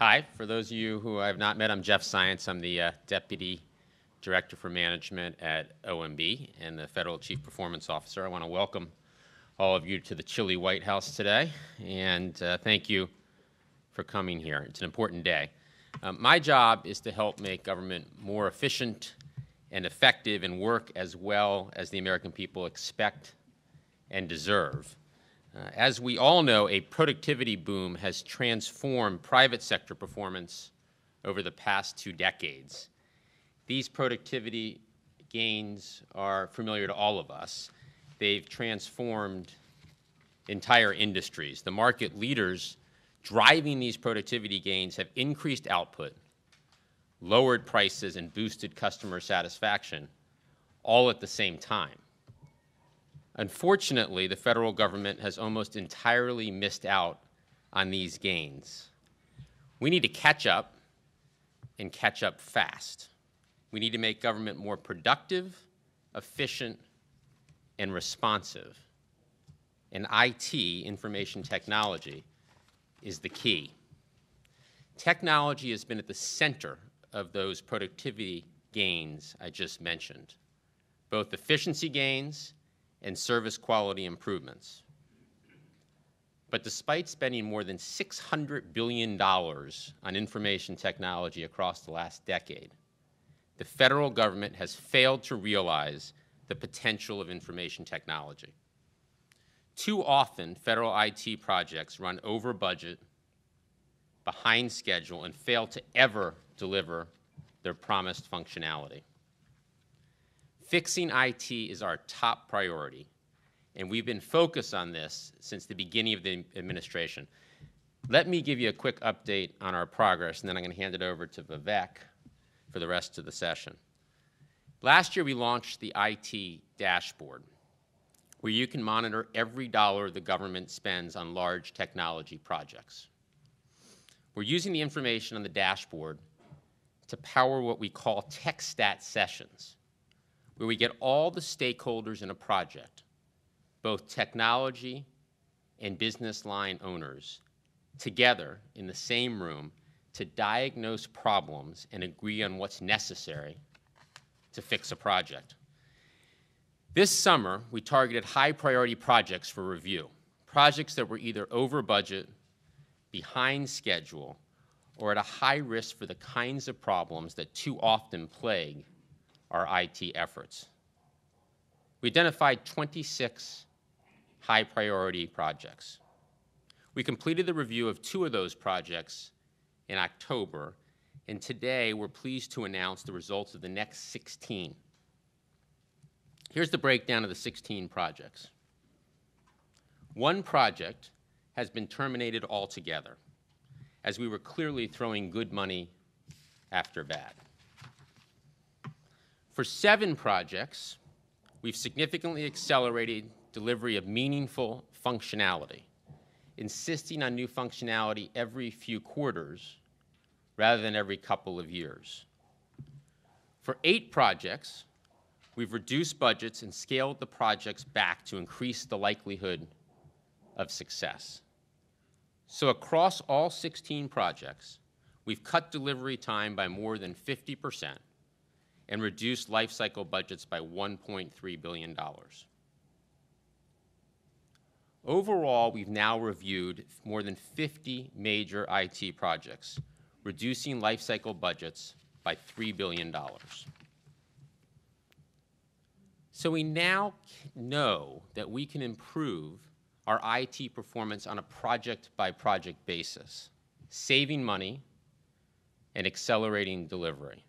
Hi, for those of you who I have not met, I'm Jeff Science. I'm the Deputy Director for Management at OMB and the Federal Chief Performance Officer. I want to welcome all of you to the chilly White House today, and thank you for coming here. It's an important day. My job is to help make government more efficient and effective and work as well as the American people expect and deserve. As we all know, a productivity boom has transformed private sector performance over the past 2 decades. These productivity gains are familiar to all of us. They've transformed entire industries. The market leaders driving these productivity gains have increased output, lowered prices, and boosted customer satisfaction, all at the same time. Unfortunately, the federal government has almost entirely missed out on these gains. We need to catch up and catch up fast. We need to make government more productive, efficient, and responsive. And IT, information technology, is the key. Technology has been at the center of those productivity gains I just mentioned, both efficiency gains and service quality improvements. But despite spending more than $600 billion on information technology across the last decade, the federal government has failed to realize the potential of information technology. Too often, federal IT projects run over budget, behind schedule, and fail to ever deliver their promised functionality. Fixing IT is our top priority, and we've been focused on this since the beginning of the administration. Let me give you a quick update on our progress, and then I'm going to hand it over to Vivek for the rest of the session. Last year, we launched the IT dashboard, where you can monitor every dollar the government spends on large technology projects. We're using the information on the dashboard to power what we call TechStat sessions, where we get all the stakeholders in a project, both technology and business line owners, together in the same room to diagnose problems and agree on what's necessary to fix a project. This summer, we targeted high-priority projects for review, projects that were either over budget, behind schedule, or at a high risk for the kinds of problems that too often plague our IT efforts. We identified 26 high-priority projects. We completed the review of 2 of those projects in October, and today we're pleased to announce the results of the next 16. Here's the breakdown of the 16 projects. 1 project has been terminated altogether, as we were clearly throwing good money after bad. For 7 projects, we've significantly accelerated delivery of meaningful functionality, insisting on new functionality every few quarters rather than every couple of years. For 8 projects, we've reduced budgets and scaled the projects back to increase the likelihood of success. So across all 16 projects, we've cut delivery time by more than 50% and reduced lifecycle budgets by $1.3 billion. Overall, we've now reviewed more than 50 major IT projects, reducing lifecycle budgets by $3 billion. So we now know that we can improve our IT performance on a project-by-project basis, saving money and accelerating delivery.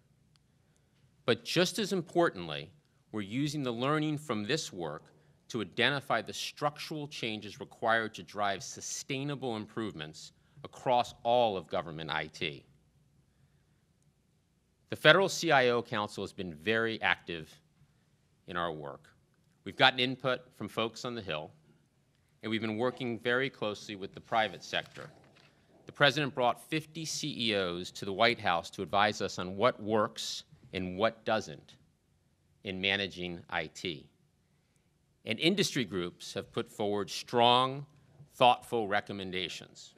But just as importantly, we're using the learning from this work to identify the structural changes required to drive sustainable improvements across all of government IT. The Federal CIO Council has been very active in our work. We've gotten input from folks on the Hill, and we've been working very closely with the private sector. The President brought 50 CEOs to the White House to advise us on what works and what doesn't in managing IT. And industry groups have put forward strong, thoughtful recommendations.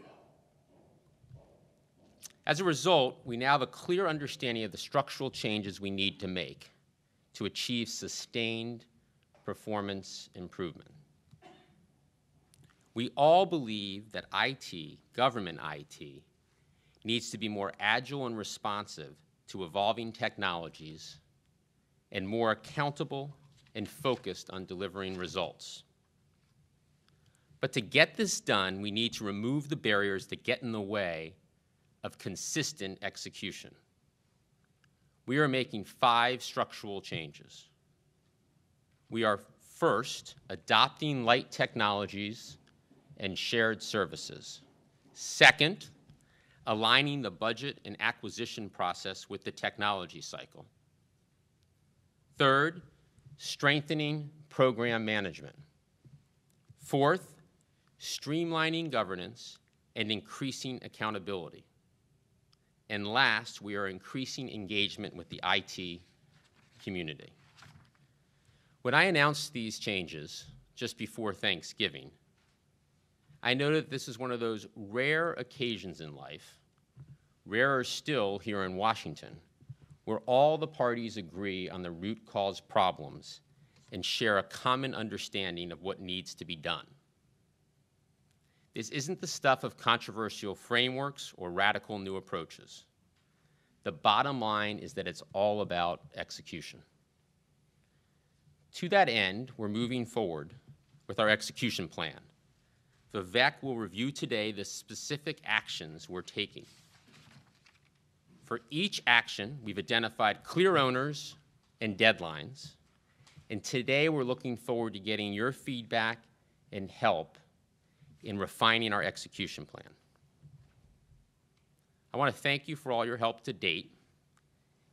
As a result, we now have a clear understanding of the structural changes we need to make to achieve sustained performance improvement. We all believe that IT, government IT, needs to be more agile and responsive to evolving technologies and more accountable and focused on delivering results. But to get this done, we need to remove the barriers that get in the way of consistent execution. We are making 5 structural changes. We are first adopting light technologies and shared services. Second, aligning the budget and acquisition process with the technology cycle. Third, strengthening program management. Fourth, streamlining governance and increasing accountability. And last, we are increasing engagement with the IT community. When I announced these changes just before Thanksgiving, I noted that this is one of those rare occasions in life, rarer still here in Washington, where all the parties agree on the root cause problems and share a common understanding of what needs to be done. This isn't the stuff of controversial frameworks or radical new approaches. The bottom line is that it's all about execution. To that end, we're moving forward with our execution plan. Vivek will review today the specific actions we're taking. For each action, we've identified clear owners and deadlines, and today we're looking forward to getting your feedback and help in refining our execution plan. I want to thank you for all your help to date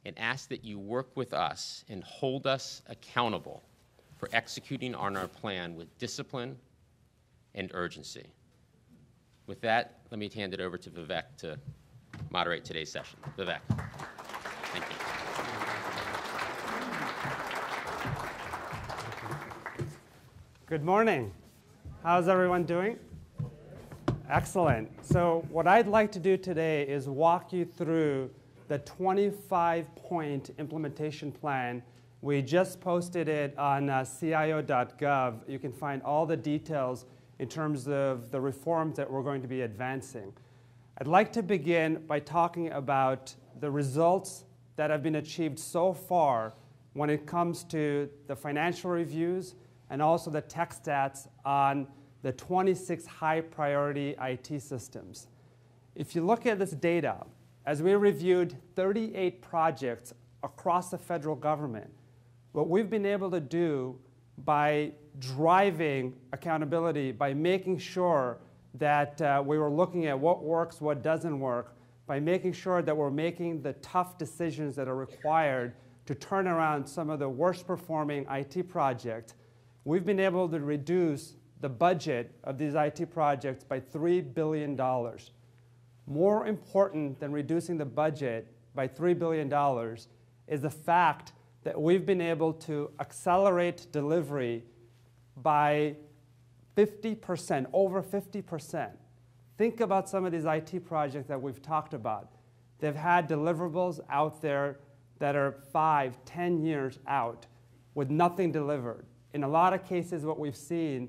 and ask that you work with us and hold us accountable for executing on our plan with discipline and urgency. With that, let me hand it over to Vivek to moderate today's session. Vivek. Thank you. Good morning. How's everyone doing? Excellent. So what I'd like to do today is walk you through the 25-point implementation plan. We just posted it on CIO.gov. You can find all the details in terms of the reforms that we're going to be advancing. I'd like to begin by talking about the results that have been achieved so far when it comes to the financial reviews and also the tech stats on the 26 high-priority IT systems. If you look at this data, as we reviewed 38 projects across the federal government, what we've been able to do by driving accountability, by making sure that we were looking at what works, what doesn't work, by making sure that we're making the tough decisions that are required to turn around some of the worst performing IT projects, we've been able to reduce the budget of these IT projects by $3 billion. More important than reducing the budget by $3 billion is the fact that we've been able to accelerate delivery by 50%, over 50%. Think about some of these IT projects that we've talked about. They've had deliverables out there that are 5, 10 years out with nothing delivered. In a lot of cases, what we've seen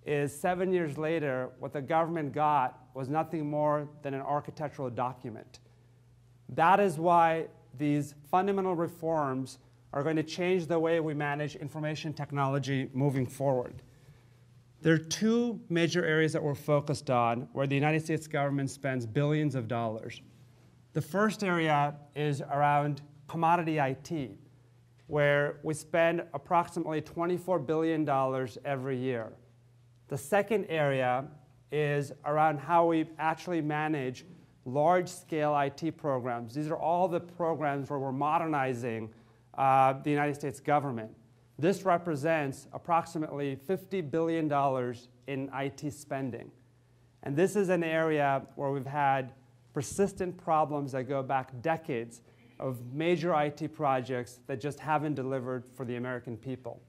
is 7 years later, what the government got was nothing more than an architectural document. That is why these fundamental reforms are going to change the way we manage information technology moving forward. There are 2 major areas that we're focused on where the United States government spends billions of dollars. The first area is around commodity IT, where we spend approximately $24 billion every year. The second area is around how we actually manage large-scale IT programs. These are all the programs where we're modernizing the United States government. This represents approximately $50 billion in IT spending. And this is an area where we've had persistent problems that go back decades of major IT projects that just haven't delivered for the American people.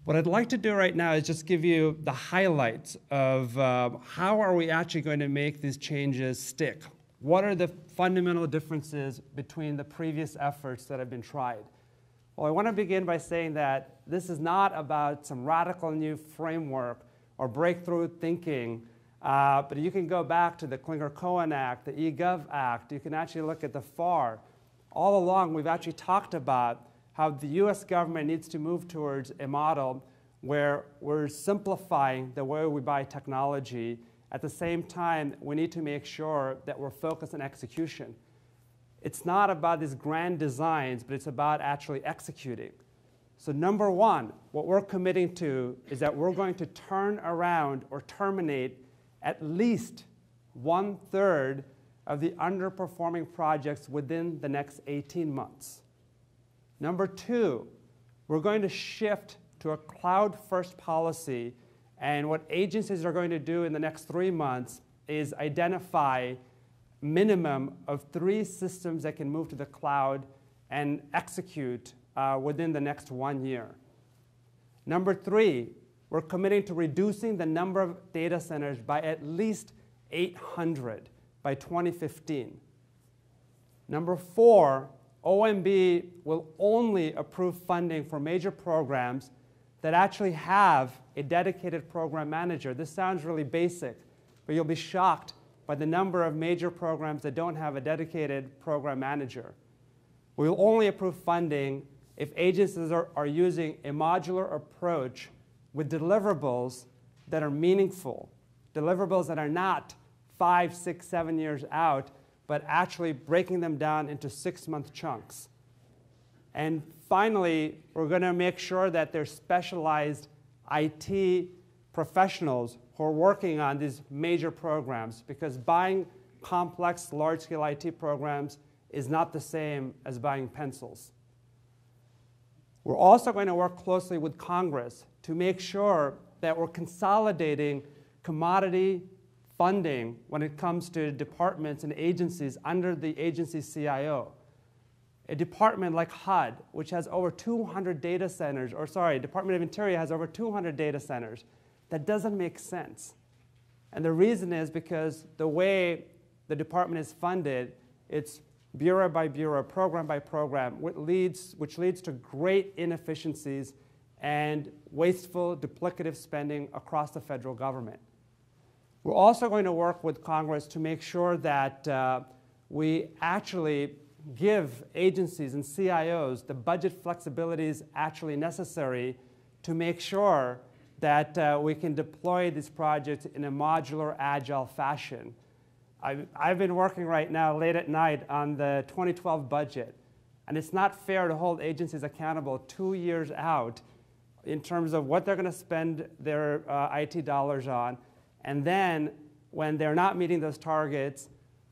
What I'd like to do right now is just give you the highlights of how are we actually going to make these changes stick. What are the fundamental differences between the previous efforts that have been tried? Well, I want to begin by saying that this is not about some radical new framework or breakthrough thinking, but you can go back to the Clinger-Cohen Act, the eGov Act. You can actually look at the FAR. All along, we've actually talked about how the US government needs to move towards a model where we're simplifying the way we buy technology. At the same time, we need to make sure that we're focused on execution. It's not about these grand designs, but it's about actually executing. So number one, what we're committing to is that we're going to turn around or terminate at least 1/3 of the underperforming projects within the next 18 months. Number two, we're going to shift to a cloud-first policy, and what agencies are going to do in the next 3 months is identify minimum of 3 systems that can move to the cloud and execute within the next 1 year. Number three, we're committing to reducing the number of data centers by at least 800 by 2015. Number four, OMB will only approve funding for major programs that actually have a dedicated program manager. This sounds really basic, but you'll be shocked by the number of major programs that don't have a dedicated program manager. We will only approve funding if agencies are using a modular approach with deliverables that are meaningful, deliverables that are not 5, 6, 7 years out, but actually breaking them down into 6-month chunks. And finally, we're going to make sure that there's specialized IT professionals who are working on these major programs, because buying complex, large-scale IT programs is not the same as buying pencils. We're also going to work closely with Congress to make sure that we're consolidating commodity funding when it comes to departments and agencies under the agency CIO. A department like HUD, which has over 200 data centers, or sorry, Department of Interior has over 200 data centers, that doesn't make sense. And the reason is because the way the department is funded, it's bureau by bureau, program by program, which leads to great inefficiencies and wasteful, duplicative spending across the federal government. We're also going to work with Congress to make sure that we actually give agencies and CIOs the budget flexibilities actually necessary to make sure that we can deploy these projects in a modular, agile fashion. I've been working right now late at night on the 2012 budget, and it's not fair to hold agencies accountable 2 years out in terms of what they're going to spend their IT dollars on. And then when they're not meeting those targets,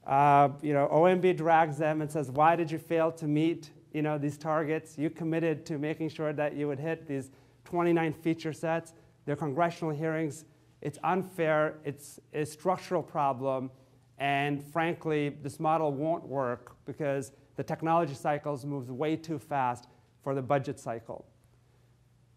OMB drags them and says, why did you fail to meet these targets? You committed to making sure that you would hit these 29 feature sets. There are congressional hearings. It's unfair. It's a structural problem. And frankly, this model won't work because the technology cycles moves way too fast for the budget cycle.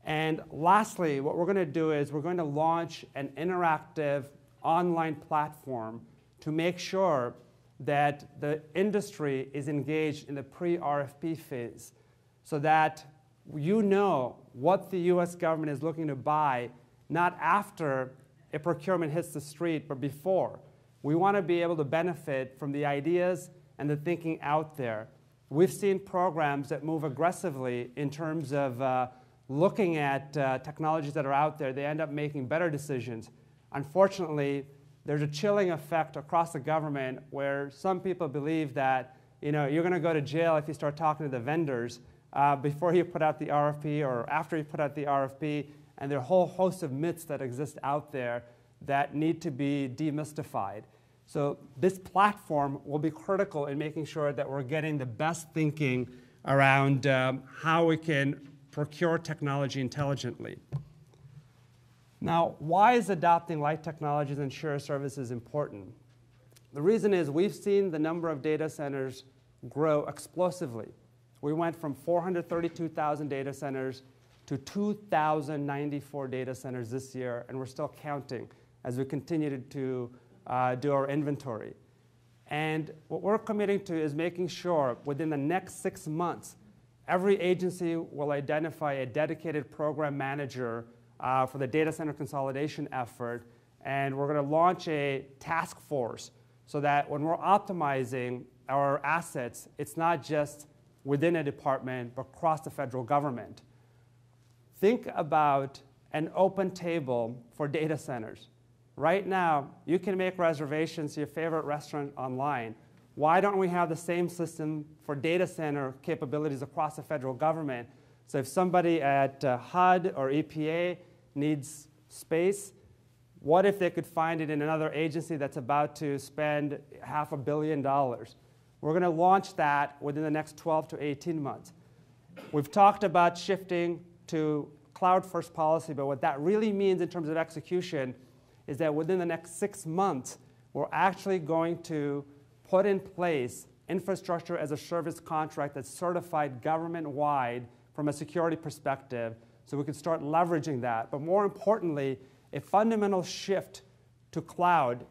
And lastly, what we're going to do is we're going to launch an interactive online platform to make sure that the industry is engaged in the pre-RFP phase so that you know what the US government is looking to buy, not after a procurement hits the street, but before. We want to be able to benefit from the ideas and the thinking out there. We've seen programs that move aggressively in terms of looking at technologies that are out there. They end up making better decisions. Unfortunately, there's a chilling effect across the government where some people believe that you're going to go to jail if you start talking to the vendors before you put out the RFP or after you put out the RFP, and there are a whole host of myths that exist out there that need to be demystified. So this platform will be critical in making sure that we're getting the best thinking around how we can procure technology intelligently. Now, why is adopting light technologies and shared services important? The reason is we've seen the number of data centers grow explosively. We went from 432,000 data centers to 2,094 data centers this year, and we're still counting as we continue to do our inventory. And what we're committing to is making sure within the next 6 months, every agency will identify a dedicated program manager for the data center consolidation effort, and we're going to launch a task force so that when we're optimizing our assets, it's not just within a department, but across the federal government. Think about an open table for data centers. Right now, you can make reservations to your favorite restaurant online. Why don't we have the same system for data center capabilities across the federal government? So if somebody at HUD or EPA needs space, what if they could find it in another agency that's about to spend $500 million? We're going to launch that within the next 12 to 18 months. We've talked about shifting to cloud-first policy, but what that really means in terms of execution is that within the next 6 months, we're actually going to put in place infrastructure as a service contract that's certified government-wide from a security perspective, so we can start leveraging that. But more importantly, a fundamental shift to cloud.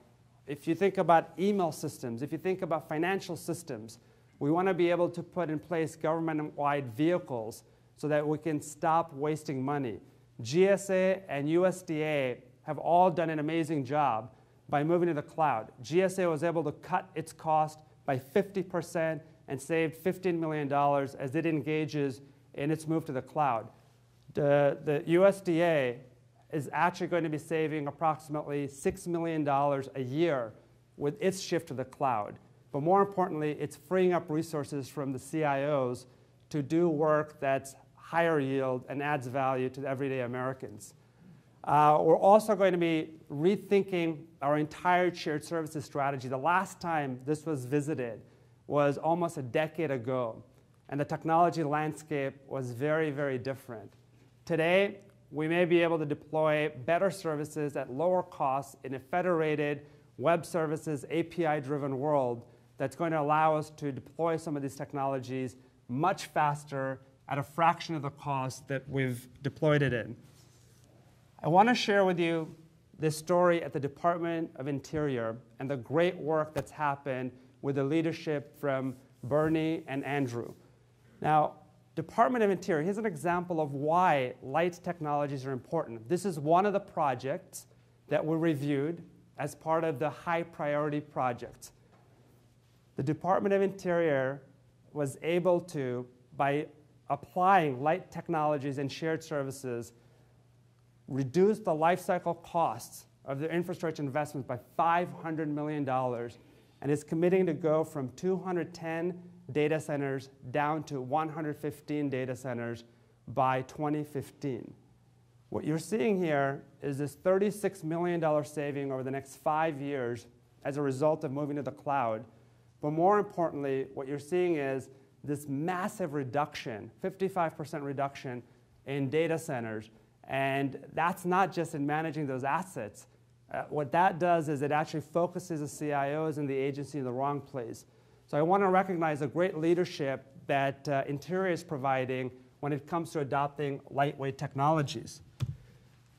If you think about email systems, if you think about financial systems, we want to be able to put in place government-wide vehicles so that we can stop wasting money. GSA and USDA have all done an amazing job by moving to the cloud. GSA was able to cut its cost by 50% and saved $15 million as it engages in its move to the cloud. The USDA is actually going to be saving approximately $6 million a year with its shift to the cloud. But more importantly, it's freeing up resources from the CIOs to do work that's higher yield and adds value to the everyday Americans. We're also going to be rethinking our entire shared services strategy. The last time this was visited was almost a decade ago, and the technology landscape was very, very different. Today, we may be able to deploy better services at lower costs in a federated web services, API-driven world that's going to allow us to deploy some of these technologies much faster at a fraction of the cost that we've deployed it in. I want to share with you this story at the Department of Interior and the great work that's happened with the leadership from Bernie and Andrew. Now, Department of Interior, here's an example of why light technologies are important. This is one of the projects that we reviewed as part of the high priority projects. The Department of Interior was able to, by applying light technologies and shared services, reduce the lifecycle costs of their infrastructure investments by $500 million, and is committing to go from 210 data centers down to 115 data centers by 2015. What you're seeing here is this $36 million saving over the next 5 years as a result of moving to the cloud. But more importantly, what you're seeing is this massive reduction, 55% reduction in data centers. And that's not just in managing those assets. What that does is it actually focuses the CIOs and the agency in the wrong place. So I want to recognize the great leadership that Interior is providing when it comes to adopting lightweight technologies.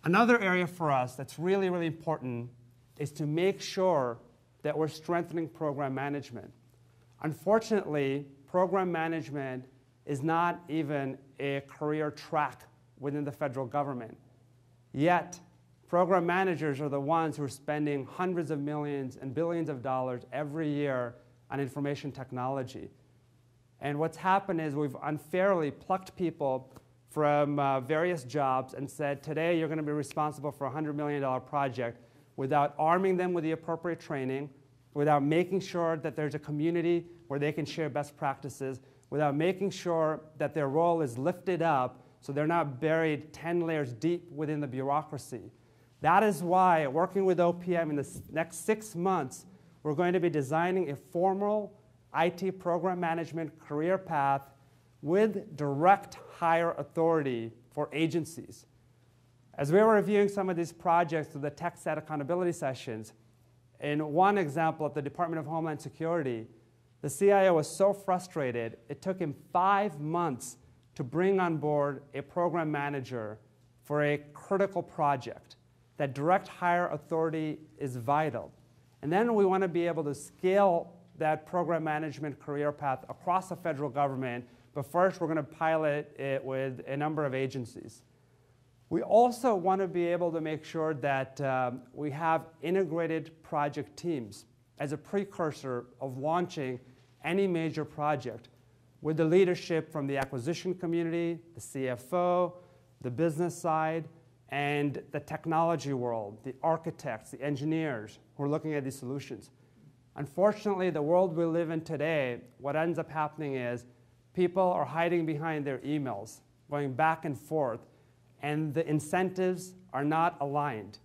Another area for us that's really, really important is to make sure that we're strengthening program management. Unfortunately, program management is not even a career track within the federal government. Yet, program managers are the ones who are spending hundreds of millions and billions of dollars every year on information technology. And what's happened is we've unfairly plucked people from various jobs and said, today you're going to be responsible for a $100 million project, without arming them with the appropriate training, without making sure that there's a community where they can share best practices, without making sure that their role is lifted up so they're not buried 10 layers deep within the bureaucracy. That is why, working with OPM in the next 6 months, we're going to be designing a formal IT program management career path with direct hire authority for agencies. As we were reviewing some of these projects through the TechStat accountability sessions, in one example at the Department of Homeland Security, the CIO was so frustrated, it took him 5 months to bring on board a program manager for a critical project. That direct hire authority is vital. And then we want to be able to scale that program management career path across the federal government, but first we're going to pilot it with a number of agencies. We also want to be able to make sure that we have integrated project teams as a precursor of launching any major project, with the leadership from the acquisition community, the CFO, the business side, and the technology world, the architects, the engineers who are looking at these solutions. Unfortunately, the world we live in today, what ends up happening is people are hiding behind their emails, going back and forth, and the incentives are not aligned.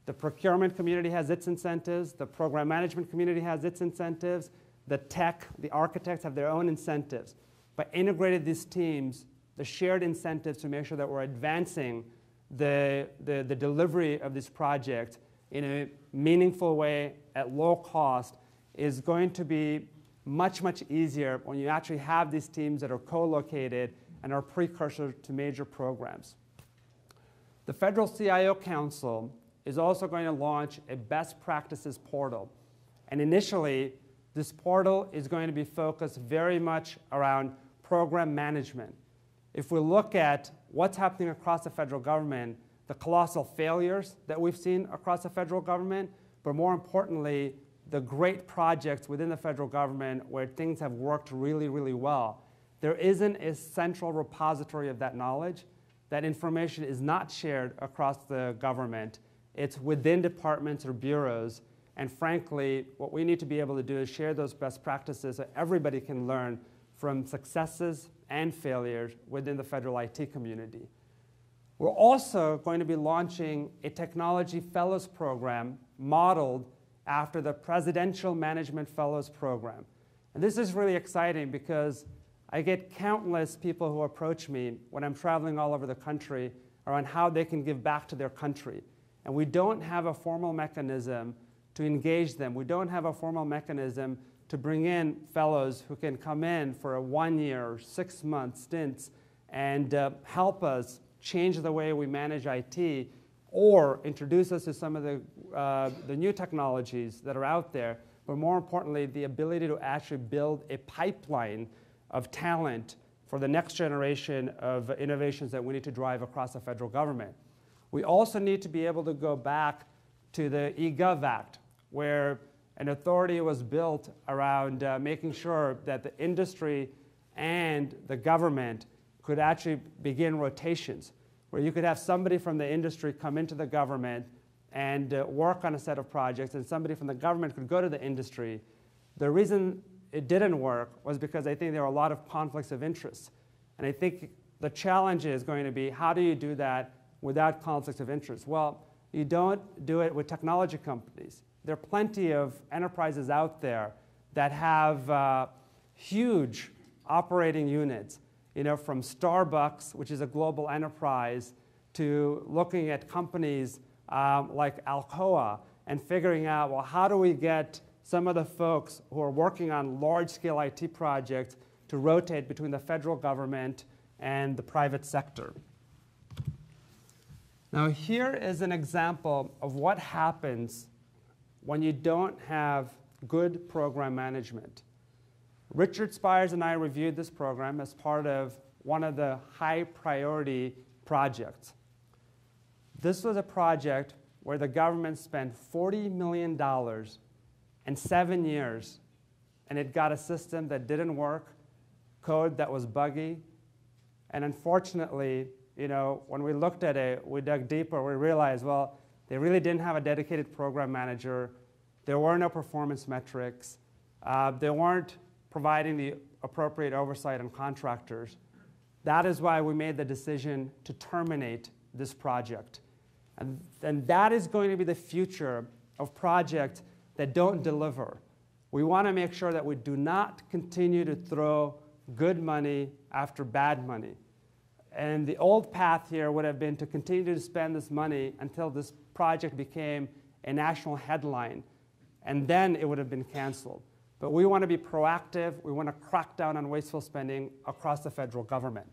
The procurement community has its incentives, the program management community has its incentives, the tech, the architects have their own incentives. But integrated these teams, the shared incentives to make sure that we're advancing the delivery of this project in a meaningful way at low cost is going to be much, much easier when you actually have these teams that are co-located and are precursor to major programs. The Federal CIO Council is also going to launch a best practices portal. And initially, this portal is going to be focused very much around program management. If we look at what's happening across the federal government, the colossal failures that we've seen across the federal government, but more importantly, the great projects within the federal government where things have worked really, really well, there isn't a central repository of that knowledge. That information is not shared across the government. It's within departments or bureaus. And frankly, what we need to be able to do is share those best practices so everybody can learn from successes and failures within the federal IT community. We're also going to be launching a technology fellows program modeled after the Presidential Management Fellows program. And this is really exciting because I get countless people who approach me when I'm traveling all over the country around how they can give back to their country. And we don't have a formal mechanism to engage them. We don't have a formal mechanism to bring in fellows who can come in for a 1-year or 6-month stints and help us change the way we manage IT or introduce us to some of the new technologies that are out there, but more importantly, the ability to actually build a pipeline of talent for the next generation of innovations that we need to drive across the federal government. We also need to be able to go back to the eGov Act, where an authority was built around making sure that the industry and the government could actually begin rotations, where you could have somebody from the industry come into the government and work on a set of projects, and somebody from the government could go to the industry. The reason it didn't work was because I think there are a lot of conflicts of interest. And I think the challenge is going to be, how do you do that without conflicts of interest? Well, you don't do it with technology companies. There are plenty of enterprises out there that have huge operating units, from Starbucks, which is a global enterprise, to looking at companies like Alcoa and figuring out, well, how do we get some of the folks who are working on large-scale IT projects to rotate between the federal government and the private sector. Now, here is an example of what happens when you don't have good program management. Richard Spires and I reviewed this program as part of one of the high-priority projects. This was a project where the government spent $40 million in 7 years, and it got a system that didn't work, code that was buggy, and unfortunately, when we looked at it, we dug deeper, we realized, well, they really didn't have a dedicated program manager, there were no performance metrics, they weren't providing the appropriate oversight on contractors. That is why we made the decision to terminate this project. And that is going to be the future of projects that don't deliver. We want to make sure that we do not continue to throw good money after bad money. And the old path here would have been to continue to spend this money until this project became a national headline, and then it would have been canceled. But we want to be proactive. We want to crack down on wasteful spending across the federal government.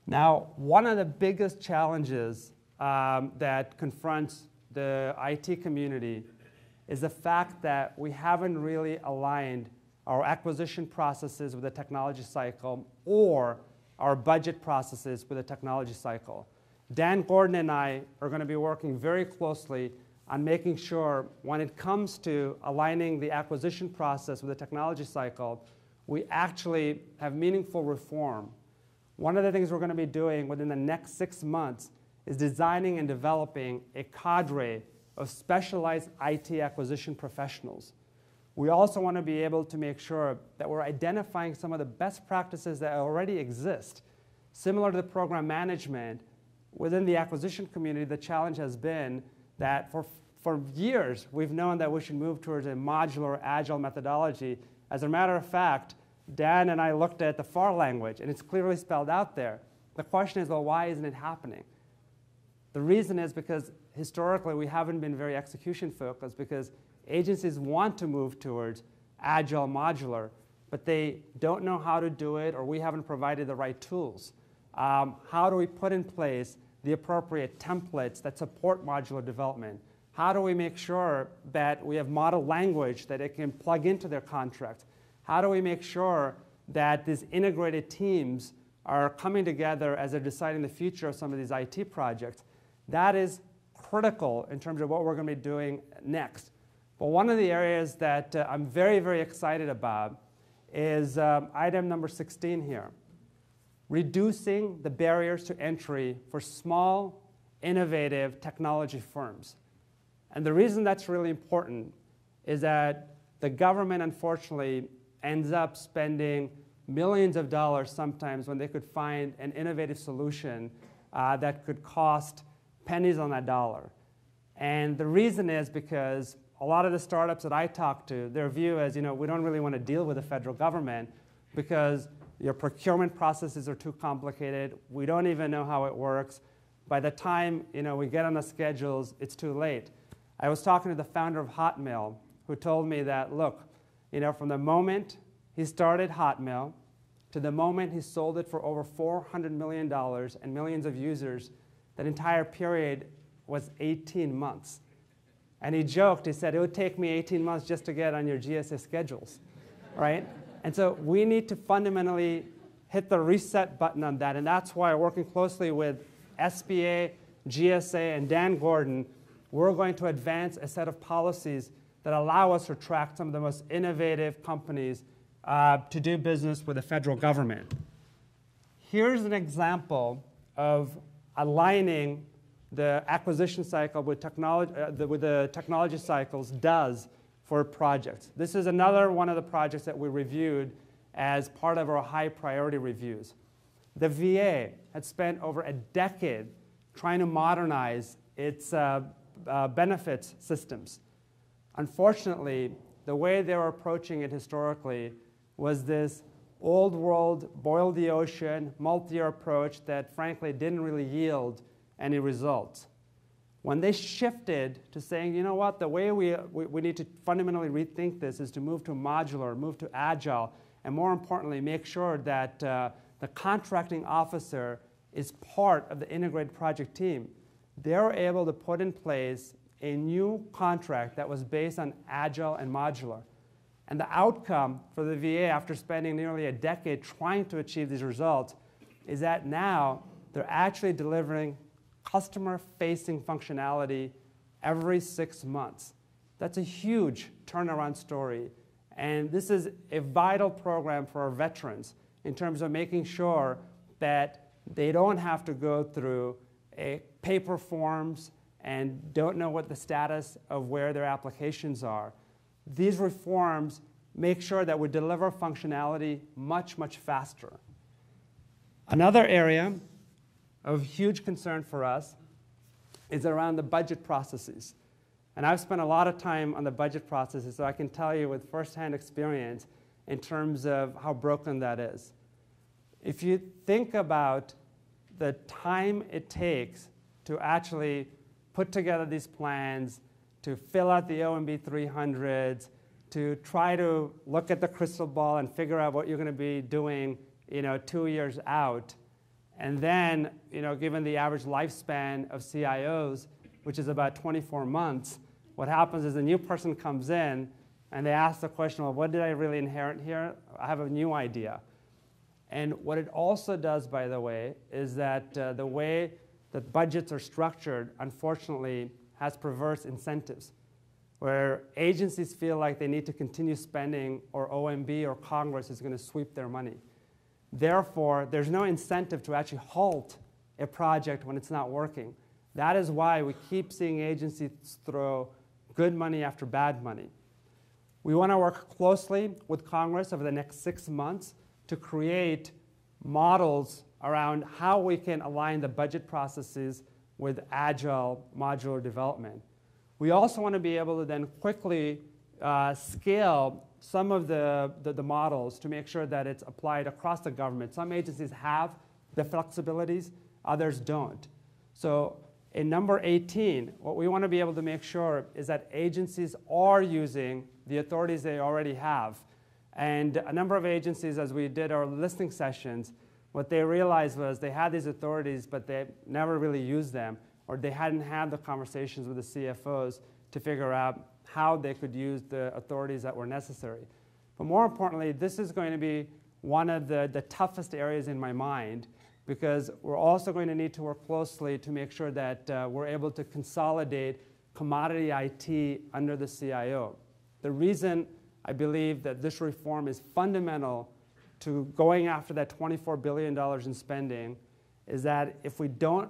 Now, one of the biggest challenges that confronts the IT community is the fact that we haven't really aligned our acquisition processes with the technology cycle or our budget processes with the technology cycle. Dan Gordon and I are going to be working very closely on making sure when it comes to aligning the acquisition process with the technology cycle, we actually have meaningful reform. One of the things we're going to be doing within the next 6 months is designing and developing a cadre of specialized IT acquisition professionals. We also want to be able to make sure that we're identifying some of the best practices that already exist. Similar to the program management, within the acquisition community, the challenge has been that for years, we've known that we should move towards a modular, agile methodology. As a matter of fact, Dan and I looked at the FAR language, and it's clearly spelled out there. The question is, well, why isn't it happening? The reason is because historically we haven't been very execution focused, because agencies want to move towards agile, modular, but they don't know how to do it, or we haven't provided the right tools. How do we put in place the appropriate templates that support modular development? How do we make sure that we have model language that it can plug into their contracts? How do we make sure that these integrated teams are coming together as they're deciding the future of some of these IT projects? That is critical in terms of what we're going to be doing next. But one of the areas that I'm very, very excited about is item number 16 here. Reducing the barriers to entry for small, innovative technology firms. And the reason that's really important is that the government, unfortunately, ends up spending millions of dollars sometimes when they could find an innovative solution that could cost pennies on that dollar. And the reason is because a lot of the startups that I talk to, their view is, we don't really want to deal with the federal government because your procurement processes are too complicated. We don't even know how it works. By the time we get on the schedules, it's too late. I was talking to the founder of Hotmail, who told me that, look, from the moment he started Hotmail to the moment he sold it for over $400 million and millions of users, that entire period was 18 months. And he joked, he said, it would take me 18 months just to get on your GSA schedules, right? And so we need to fundamentally hit the reset button on that, and that's why working closely with SBA, GSA, and Dan Gordon, we're going to advance a set of policies that allow us to attract some of the most innovative companies to do business with the federal government. Here's an example of aligning the acquisition cycle with the technology cycles does for projects. This is another one of the projects that we reviewed as part of our high priority reviews. The VA had spent over a decade trying to modernize its benefits systems. Unfortunately, the way they were approaching it historically was this old world, boil the ocean, multi-year approach that frankly didn't really yield any results. When they shifted to saying, you know what, the way we need to fundamentally rethink this is to move to modular, move to agile, and more importantly, make sure that the contracting officer is part of the integrated project team, they were able to put in place a new contract that was based on agile and modular. And the outcome for the VA, after spending nearly a decade trying to achieve these results, is that now they're actually delivering customer-facing functionality every 6 months. That's a huge turnaround story. And this is a vital program for our veterans in terms of making sure that they don't have to go through paper forms and don't know what the status of where their applications are. These reforms make sure that we deliver functionality much, much faster. Another area of huge concern for us is around the budget processes. And I've spent a lot of time on the budget processes, so I can tell you with firsthand experience in terms of how broken that is. If you think about the time it takes to actually put together these plans, to fill out the OMB 300s, to try to look at the crystal ball and figure out what you're going to be doing 2 years out, And then, given the average lifespan of CIOs, which is about 24 months, what happens is a new person comes in and they ask the question, well, what did I really inherit here? I have a new idea. And what it also does, by the way, is that the way that budgets are structured, unfortunately, has perverse incentives, where agencies feel like they need to continue spending, or OMB or Congress is going to sweep their money. Therefore, there's no incentive to actually halt a project when it's not working. That is why we keep seeing agencies throw good money after bad money. We want to work closely with Congress over the next 6 months to create models around how we can align the budget processes with agile modular development. We also want to be able to then quickly scale some of the models to make sure that it's applied across the government. Some agencies have the flexibilities, others don't. So in number 18, what we want to be able to make sure is that agencies are using the authorities they already have. And a number of agencies, as we did our listening sessions, what they realized was they had these authorities, but they never really used them, or they hadn't had the conversations with the CFOs to figure out how they could use the authorities that were necessary. But more importantly, this is going to be one of the toughest areas in my mind, because we're also going to need to work closely to make sure that we're able to consolidate commodity IT under the CIO. The reason I believe that this reform is fundamental to going after that $24 billion in spending is that if we don't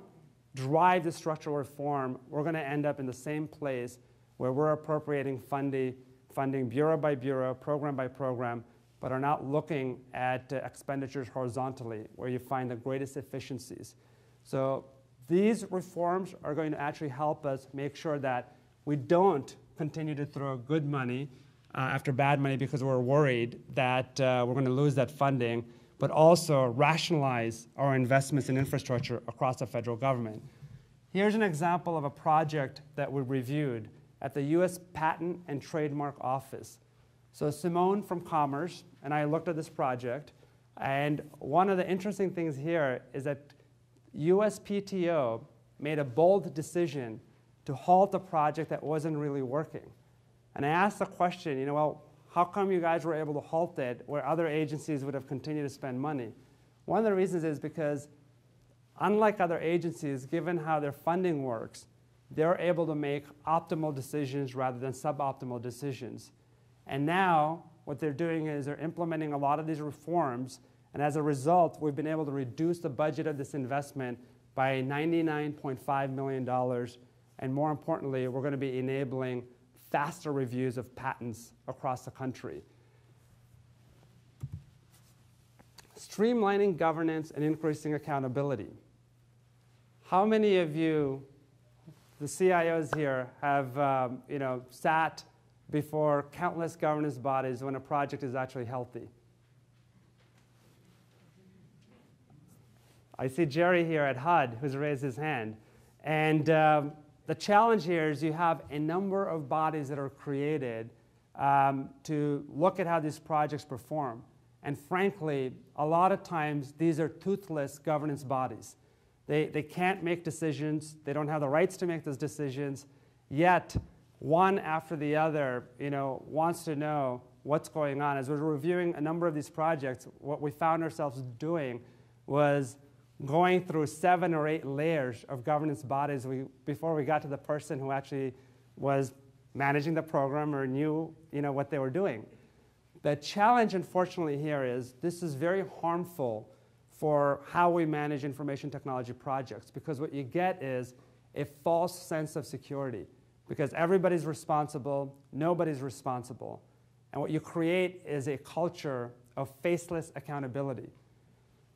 drive the structural reform, we're going to end up in the same place where we're appropriating funding bureau by bureau, program by program, but are not looking at expenditures horizontally, where you find the greatest efficiencies. So these reforms are going to actually help us make sure that we don't continue to throw good money after bad money because we're worried that we're going to lose that funding, but also rationalize our investments in infrastructure across the federal government. Here's an example of a project that we reviewed at the US Patent and Trademark Office. So Simone from Commerce and I looked at this project, and one of the interesting things here is that USPTO made a bold decision to halt a project that wasn't really working. And I asked the question, well, how come you guys were able to halt it where other agencies would have continued to spend money? One of the reasons is because, unlike other agencies, given how their funding works, they're able to make optimal decisions rather than suboptimal decisions. And now, what they're doing is they're implementing a lot of these reforms, and as a result, we've been able to reduce the budget of this investment by $99.5 million, and more importantly, we're going to be enabling faster reviews of patents across the country. Streamlining governance and increasing accountability. How many of you, the CIOs here, have sat before countless governance bodies when a project is actually healthy? I see Jerry here at HUD who's raised his hand. And the challenge here is you have a number of bodies that are created to look at how these projects perform. And frankly, a lot of times these are toothless governance bodies. They can't make decisions. They don't have the rights to make those decisions. Yet, one after the other, wants to know what's going on. As we're reviewing a number of these projects, what we found ourselves doing was going through 7 or 8 layers of governance bodies before we got to the person who actually was managing the program or knew what they were doing. The challenge, unfortunately, here is this is very harmful for how we manage information technology projects, because what you get is a false sense of security, because everybody's responsible, nobody's responsible. And what you create is a culture of faceless accountability.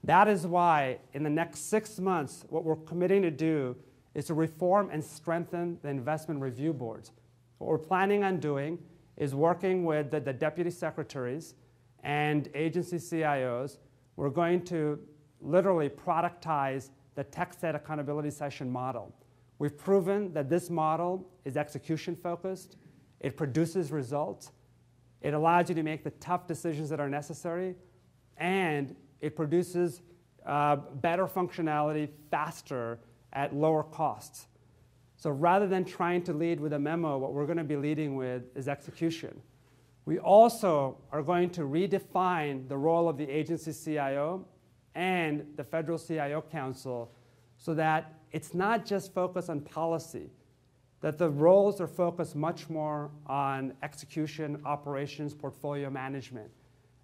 That is why in the next 6 months, what we're committing to do is to reform and strengthen the investment review boards. What we're planning on doing is working with the deputy secretaries and agency CIOs. We're going to literally productize the TechSet accountability session model. We've proven that this model is execution focused. It produces results. It allows you to make the tough decisions that are necessary. And it produces better functionality faster at lower costs. So rather than trying to lead with a memo, what we're going to be leading with is execution. We also are going to redefine the role of the agency CIO and the Federal CIO Council so that it's not just focused on policy, that the roles are focused much more on execution, operations, portfolio management.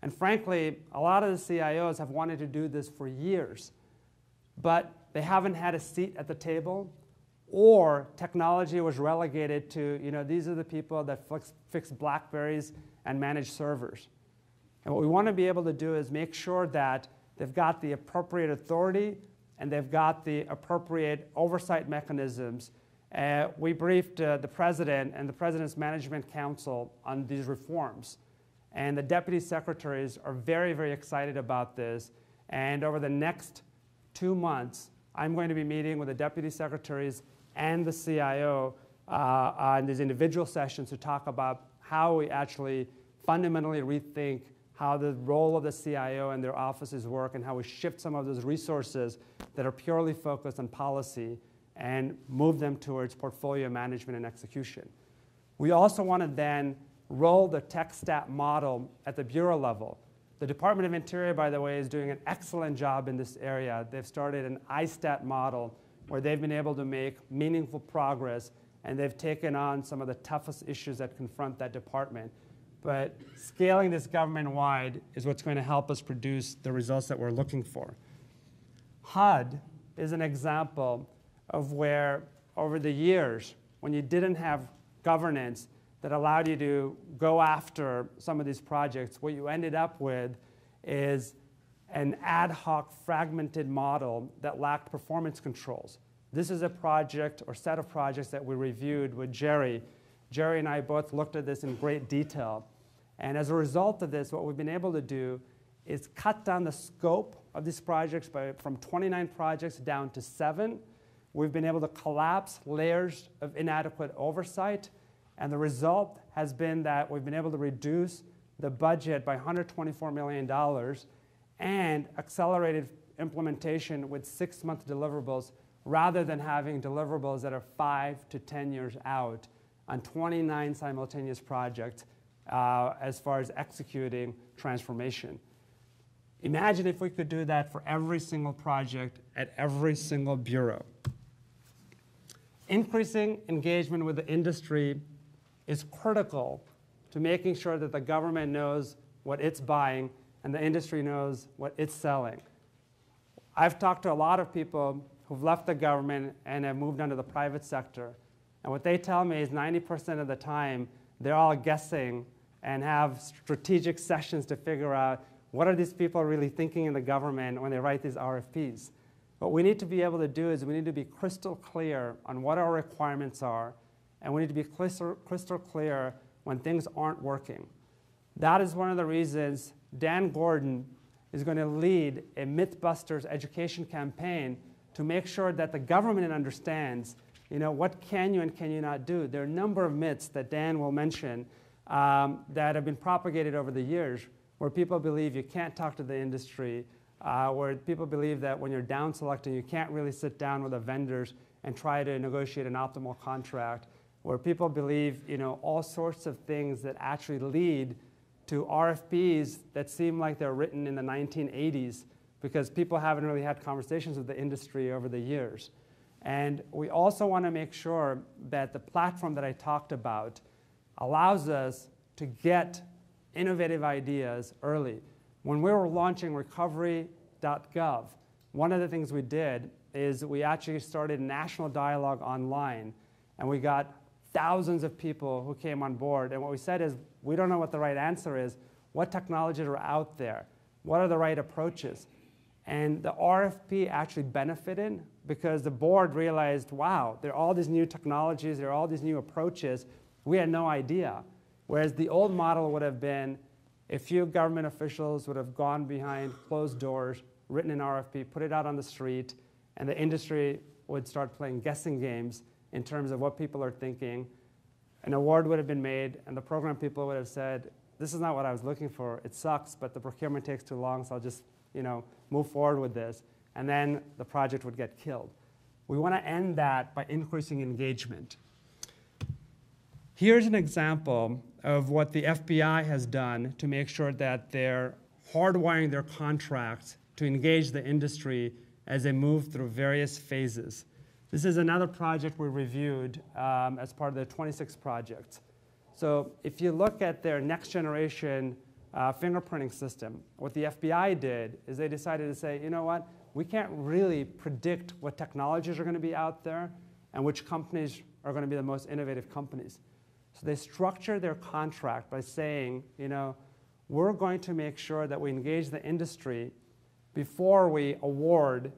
And frankly, a lot of the CIOs have wanted to do this for years, but they haven't had a seat at the table, or technology was relegated to, these are the people that fix BlackBerries and manage servers. And what we want to be able to do is make sure that they've got the appropriate authority and they've got the appropriate oversight mechanisms. We briefed the president and the president's management council on these reforms. And the deputy secretaries are very, very excited about this. And over the next 2 months, I'm going to be meeting with the deputy secretaries and the CIO on these individual sessions to talk about how we actually fundamentally rethink how the role of the CIO and their offices work and how we shift some of those resources that are purely focused on policy and move them towards portfolio management and execution. We also want to then roll the tech stat model at the bureau level. The Department of Interior, by the way, is doing an excellent job in this area. They've started an ISTAT model where they've been able to make meaningful progress, and they've taken on some of the toughest issues that confront that department. But scaling this government-wide is what's going to help us produce the results that we're looking for. HUD is an example of where, over the years, when you didn't have governance that allowed you to go after some of these projects, what you ended up with is an ad hoc fragmented model that lacked performance controls. This is a project or set of projects that we reviewed with Jerry. Jerry and I both looked at this in great detail. And as a result of this, what we've been able to do is cut down the scope of these projects from 29 projects down to 7. We've been able to collapse layers of inadequate oversight. And the result has been that we've been able to reduce the budget by $124 million and accelerated implementation with 6-month deliverables rather than having deliverables that are 5 to 10 years out on 29 simultaneous projects as far as executing transformation. Imagine if we could do that for every single project at every single bureau. Increasing engagement with the industry is critical to making sure that the government knows what it's buying and the industry knows what it's selling. I've talked to a lot of people who've left the government and have moved into the private sector. And what they tell me is 90% of the time, they're all guessing and have strategic sessions to figure out what are these people really thinking in the government when they write these RFPs. What we need to be able to do is we need to be crystal clear on what our requirements are, and we need to be crystal clear when things aren't working. That is one of the reasons Dan Gordon is going to lead a Mythbusters education campaign to make sure that the government understands, what can you and can you not do. There are a number of myths that Dan will mention that have been propagated over the years, where people believe you can't talk to the industry, where people believe that when you're down selecting, you can't really sit down with the vendors and try to negotiate an optimal contract, where people believe all sorts of things that actually lead to RFPs that seem like they're written in the 1980s because people haven't really had conversations with the industry over the years. And we also want to make sure that the platform that I talked about allows us to get innovative ideas early. When we were launching recovery.gov, one of the things we did is we actually started national dialogue online, and we got thousands of people who came on board. And what we said is, we don't know what the right answer is. What technologies are out there? What are the right approaches? And the RFP actually benefited because the board realized, wow, there are all these new technologies, there are all these new approaches. We had no idea. Whereas the old model would have been a few government officials would have gone behind closed doors, written an RFP, put it out on the street, and the industry would start playing guessing games in terms of what people are thinking. An award would have been made, and the program people would have said, this is not what I was looking for. It sucks, but the procurement takes too long, so I'll just move forward with this, and then the project would get killed. We want to end that by increasing engagement. Here's an example of what the FBI has done to make sure that they're hardwiring their contracts to engage the industry as they move through various phases. This is another project we reviewed as part of the 26 projects. So if you look at their next generation fingerprinting system, what the FBI did is they decided to say, you know what, we can't really predict what technologies are going to be out there and which companies are going to be the most innovative companies. So they structured their contract by saying, we're going to make sure that we engage the industry before we award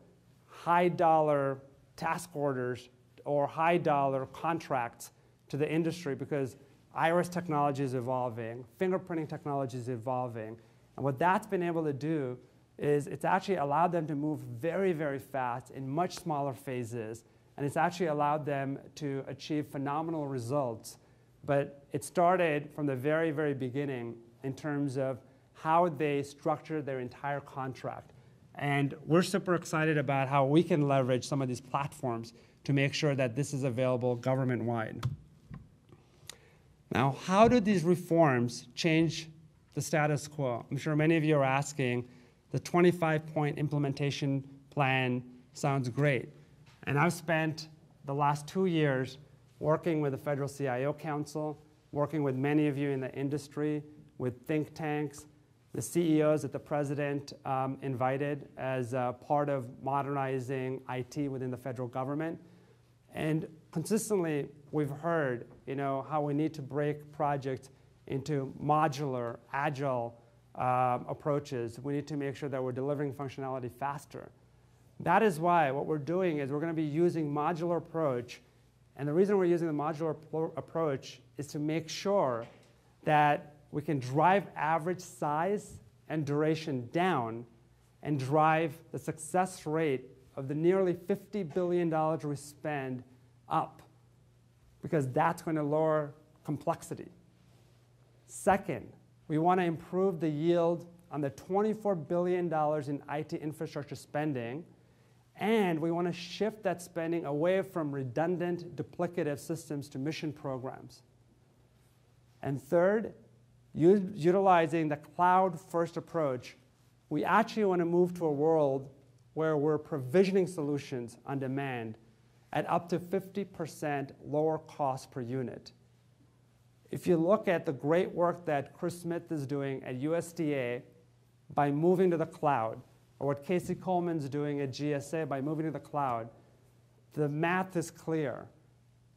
high-dollar task orders or high-dollar contracts to the industry, because iris technology is evolving, fingerprinting technology is evolving. And what that's been able to do is it's actually allowed them to move very, very fast in much smaller phases. And it's actually allowed them to achieve phenomenal results. But it started from the very, very beginning in terms of how they structured their entire contract. And we're super excited about how we can leverage some of these platforms to make sure that this is available government-wide. Now, how do these reforms change the status quo? I'm sure many of you are asking, the 25-point implementation plan sounds great. And I've spent the last 2 years working with the Federal CIO Council, working with many of you in the industry, with think tanks, the CEOs that the president invited as part of modernizing IT within the federal government. And consistently, we've heard how we need to break projects into modular, agile approaches. We need to make sure that we're delivering functionality faster. That is why what we're doing is we're going to be using modular approach. And the reason we're using the modular approach is to make sure that we can drive average size and duration down and drive the success rate of the nearly $50 billion we spend up, because that's going to lower complexity. Second, we want to improve the yield on the $24 billion in IT infrastructure spending, and we want to shift that spending away from redundant, duplicative systems to mission programs. And third, utilizing the cloud-first approach, we actually want to move to a world where we're provisioning solutions on demand at up to 50% lower cost per unit. If you look at the great work that Chris Smith is doing at USDA by moving to the cloud, or what Casey Coleman's doing at GSA by moving to the cloud, the math is clear.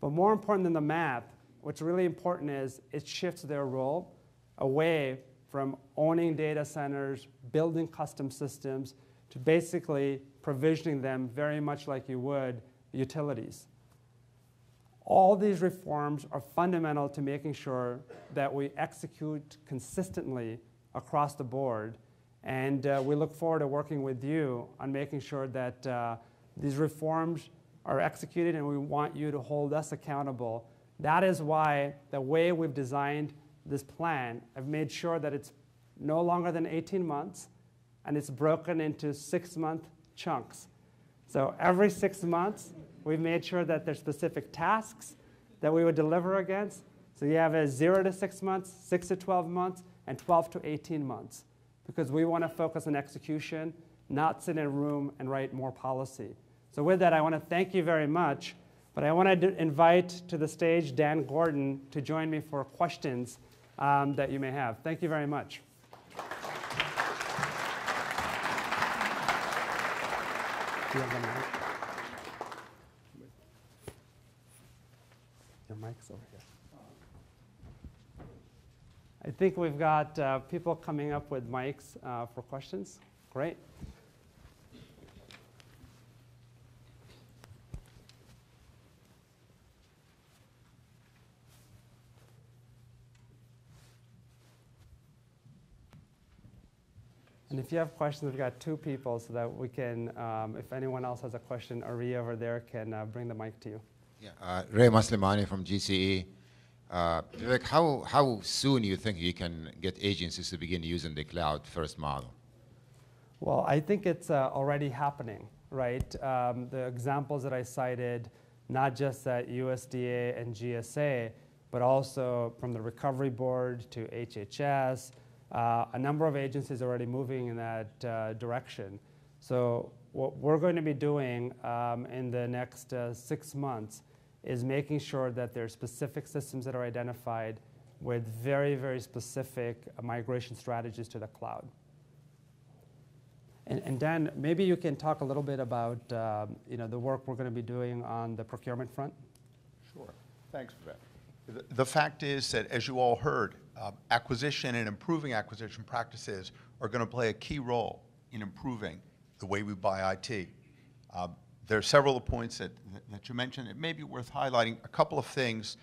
But more important than the math, what's really important is it shifts their role away from owning data centers, building custom systems, to basically provisioning them very much like you would utilities. All these reforms are fundamental to making sure that we execute consistently across the board. And we look forward to working with you on making sure that these reforms are executed, and we want you to hold us accountable. That is why the way we've designed this plan, I've made sure that it's no longer than 18 months, and it's broken into 6-month chunks. So every 6 months, we've made sure that there's specific tasks that we would deliver against. So you have a 0 to 6 months, 6 to 12 months, and 12 to 18 months, because we want to focus on execution, not sit in a room and write more policy. So with that, I want to thank you very much, but I want to invite to the stage Dan Gordon to join me for questions that you may have. Thank you very much. Do you have the mic? Your mic's over here. I think we've got people coming up with mics for questions. Great. And if you have questions, we've got 2 people so that we can, if anyone else has a question, Ari over there can bring the mic to you. Yeah, Ray Maslimani from GCE. Vivek, how soon do you think you can get agencies to begin using the cloud-first model? Well, I think it's already happening, right? The examples that I cited, not just at USDA and GSA, but also from the Recovery Board to HHS, a number of agencies are already moving in that direction. So what we're going to be doing in the next 6 months is making sure that there are specific systems that are identified with very, very specific migration strategies to the cloud. And Dan, maybe you can talk a little bit about the work we're going to be doing on the procurement front. Sure. Thanks for that. The fact is that, as you all heard, acquisition and improving acquisition practices are going to play a key role in improving the way we buy IT. There are several points that you mentioned. It may be worth highlighting a couple of things.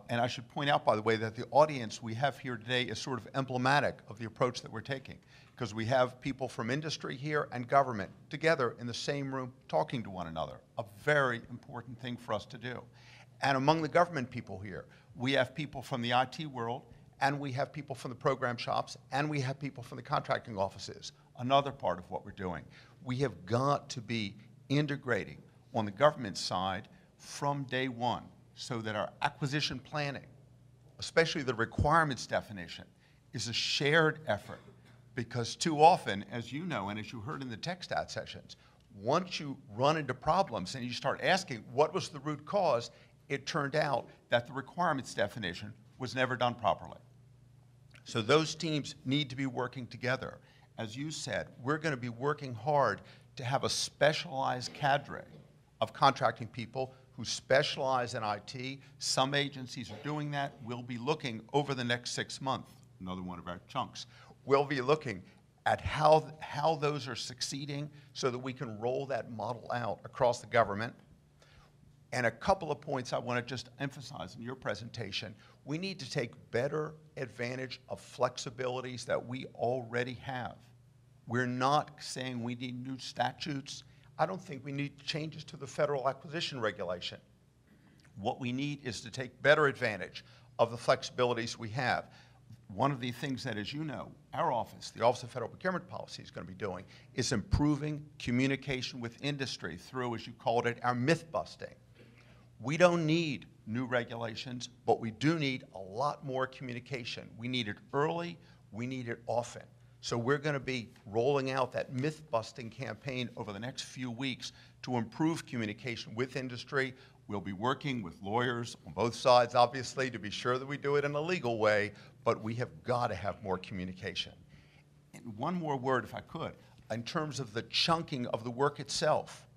And I should point out, by the way, that the audience we have here today is sort of emblematic of the approach that we're taking, because we have people from industry here and government together in the same room talking to one another, a very important thing for us to do. And among the government people here, we have people from the IT world, and we have people from the program shops, and we have people from the contracting offices, another part of what we're doing. We have got to be integrating on the government side from day one so that our acquisition planning, especially the requirements definition, is a shared effort. Because too often, as you know, and as you heard in the TechStat sessions, once you run into problems and you start asking what was the root cause, it turned out that the requirements definition was never done properly. So those teams need to be working together. As you said, we're going to be working hard to have a specialized cadre of contracting people who specialize in IT. Some agencies are doing that. We'll be looking over the next 6 months, another one of our chunks. We'll be looking at how those are succeeding so that we can roll that model out across the government. And a couple of points I want to just emphasize in your presentation. We need to take better advantage of flexibilities that we already have. We're not saying we need new statutes. I don't think we need changes to the federal acquisition regulation. What we need is to take better advantage of the flexibilities we have. One of the things that, as you know, our office, the Office of Federal Procurement Policy, is going to be doing is improving communication with industry through, as you called it, our myth busting. We don't need new regulations, but we do need a lot more communication. We need it early, we need it often. So we're going to be rolling out that myth-busting campaign over the next few weeks to improve communication with industry. We'll be working with lawyers on both sides, obviously, to be sure that we do it in a legal way, but we have got to have more communication. And one more word, if I could, in terms of the chunking of the work itself.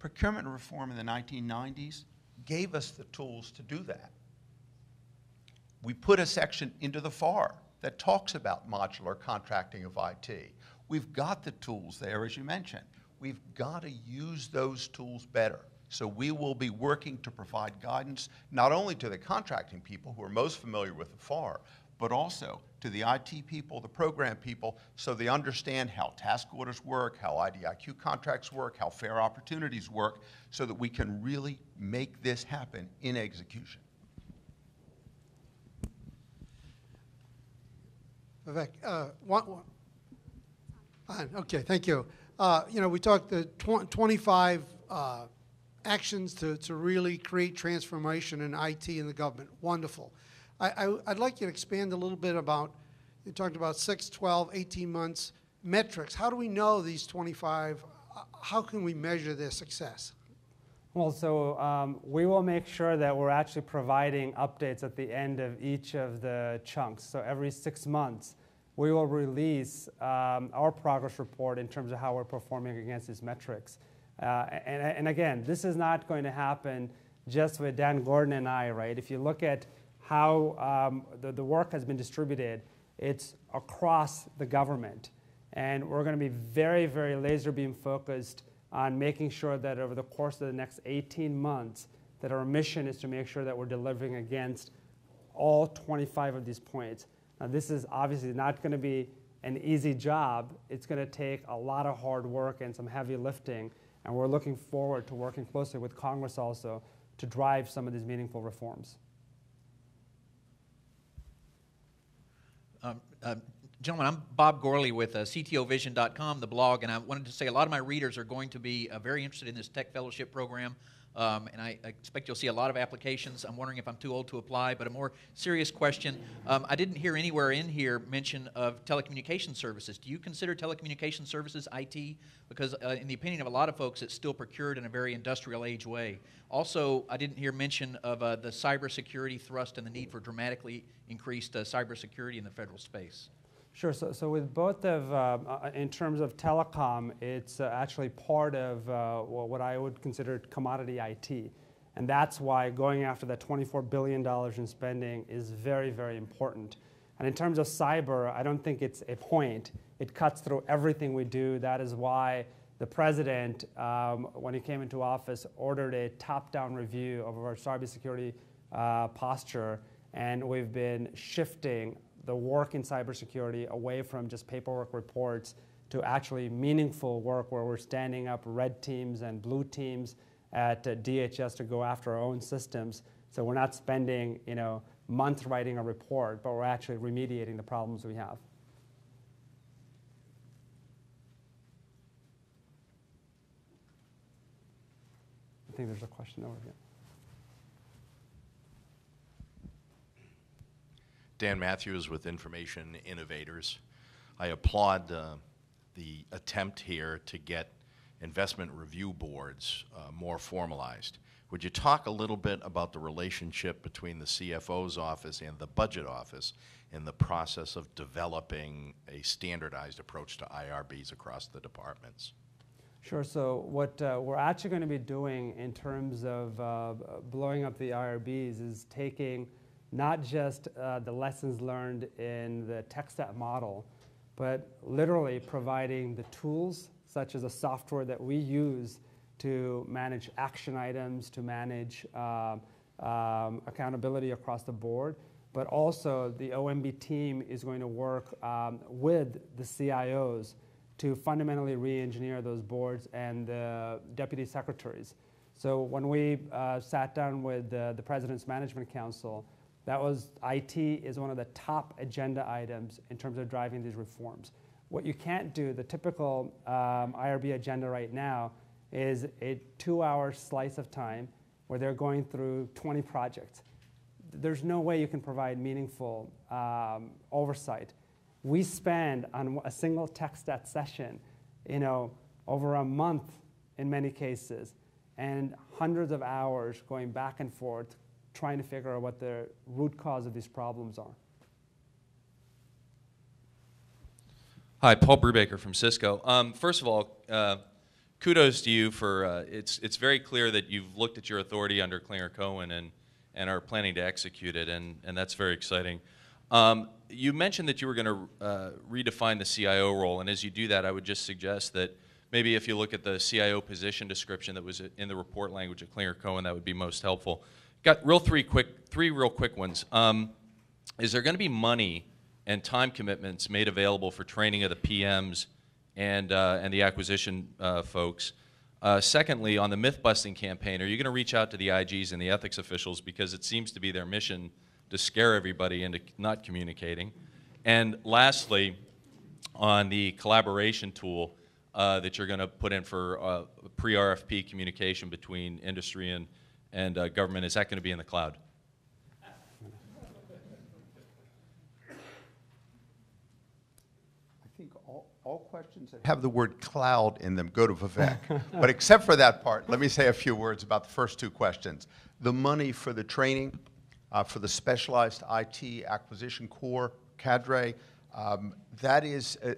Procurement reform in the 1990s gave us the tools to do that. We put a section into the FAR that talks about modular contracting of IT. We've got the tools there, as you mentioned. We've got to use those tools better. So we will be working to provide guidance not only to the contracting people who are most familiar with the FAR, but also to the IT people, the program people, so they understand how task orders work, how IDIQ contracts work, how fair opportunities work, so that we can really make this happen in execution. Vivek, okay, thank you. We talked the 25 actions to really create transformation in IT in the government. Wonderful. I'd like you to expand a little bit about, you talked about 6, 12, 18 months, metrics. How do we know these 25, how can we measure their success? Well, so we will make sure that we're actually providing updates at the end of each of the chunks. So every 6 months, we will release our progress report in terms of how we're performing against these metrics. And again, this is not going to happen just with Dan Gordon and I, right? If you look at how the work has been distributed, it's across the government. And we're going to be very, very laser beam focused on making sure that over the course of the next 18 months, that our mission is to make sure that we're delivering against all 25 of these points. Now, this is obviously not going to be an easy job. It's going to take a lot of hard work and some heavy lifting, and we're looking forward to working closely with Congress also to drive some of these meaningful reforms. Gentlemen, I'm Bob Gorley with CTOvision.com, the blog, and I wanted to say a lot of my readers are going to be very interested in this Tech Fellowship program, and I expect you'll see a lot of applications. I'm wondering if I'm too old to apply, but a more serious question. I didn't hear anywhere in here mention of telecommunication services. Do you consider telecommunication services IT? Because in the opinion of a lot of folks, it's still procured in a very industrial age way. Also, I didn't hear mention of the cybersecurity thrust and the need for dramatically increased cybersecurity in the federal space. Sure. So with both of, in terms of telecom, it's actually part of what I would consider commodity IT. And that's why going after that $24 billion in spending is very, very important. And in terms of cyber, I don't think it's a point. It cuts through everything we do. That is why the president, when he came into office, ordered a top-down review of our cybersecurity posture. And we've been shifting the work in cybersecurity away from just paperwork reports to actually meaningful work where we're standing up red teams and blue teams at DHS to go after our own systems. So we're not spending, months writing a report, but we're actually remediating the problems we have. I think there's a question over here. Dan Matthews with Information Innovators. I applaud the attempt here to get investment review boards more formalized. Would you talk a little bit about the relationship between the CFO's office and the budget office in the process of developing a standardized approach to IRBs across the departments? Sure. So what we're actually going to be doing in terms of blowing up the IRBs is taking not just the lessons learned in the TechStat model, but literally providing the tools, such as the software that we use to manage action items, to manage accountability across the board. But also, the OMB team is going to work with the CIOs to fundamentally re-engineer those boards and the deputy secretaries. So when we sat down with the President's Management Council, that was IT is one of the top agenda items in terms of driving these reforms. What you can't do, the typical IRB agenda right now is a 2-hour slice of time where they're going through 20 projects. There's no way you can provide meaningful oversight. We spend on a single TechStat session, over a month in many cases, and hundreds of hours going back and forth trying to figure out what the root cause of these problems are. Hi, Paul Brubaker from Cisco. First of all, kudos to you for, it's very clear that you've looked at your authority under Clinger-Cohen and are planning to execute it, and that's very exciting. You mentioned that you were going to redefine the CIO role, and as you do that, I would just suggest that maybe if you look at the CIO position description that was in the report language of Clinger-Cohen, that would be most helpful. Got three real quick ones. Is there going to be money and time commitments made available for training of the PMs and the acquisition folks? Secondly, on the myth-busting campaign, are you going to reach out to the IGs and the ethics officials, because it seems to be their mission to scare everybody into not communicating? And lastly, on the collaboration tool that you're going to put in for pre-RFP communication between industry and government, is that going to be in the cloud? I think all questions that have the word cloud in them go to Vivek. But except for that part, let me say a few words about the first two questions. The money for the training, for the specialized IT acquisition core cadre,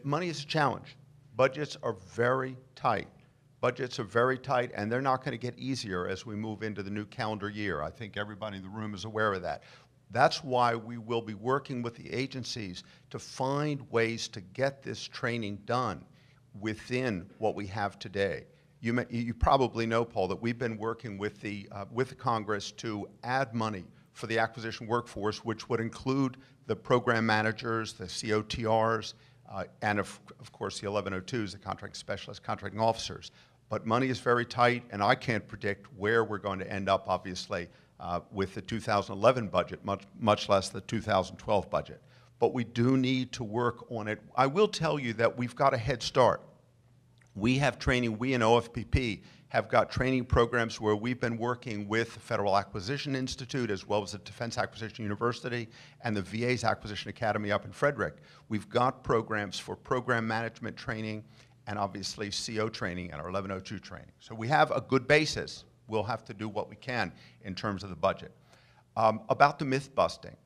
money is a challenge. Budgets are very tight. Budgets are very tight, and they're not going to get easier as we move into the new calendar year. I think everybody in the room is aware of that. That's why we will be working with the agencies to find ways to get this training done within what we have today. You probably know, Paul, that we've been working with the Congress to add money for the acquisition workforce, which would include the program managers, the COTRs, and of course the 1102s, the contract specialists, contracting officers. But money is very tight, and I can't predict where we're going to end up, obviously, with the 2011 budget, much less the 2012 budget. but we do need to work on it. I will tell you that we've got a head start. We have training, we in OFPP have got training programs where we've been working with the Federal Acquisition Institute as well as the Defense Acquisition University and the VA's Acquisition Academy up in Frederick. We've got programs for program management training and obviously CO training and our 1102 training. So we have a good basis. We'll have to do what we can in terms of the budget. About the myth busting,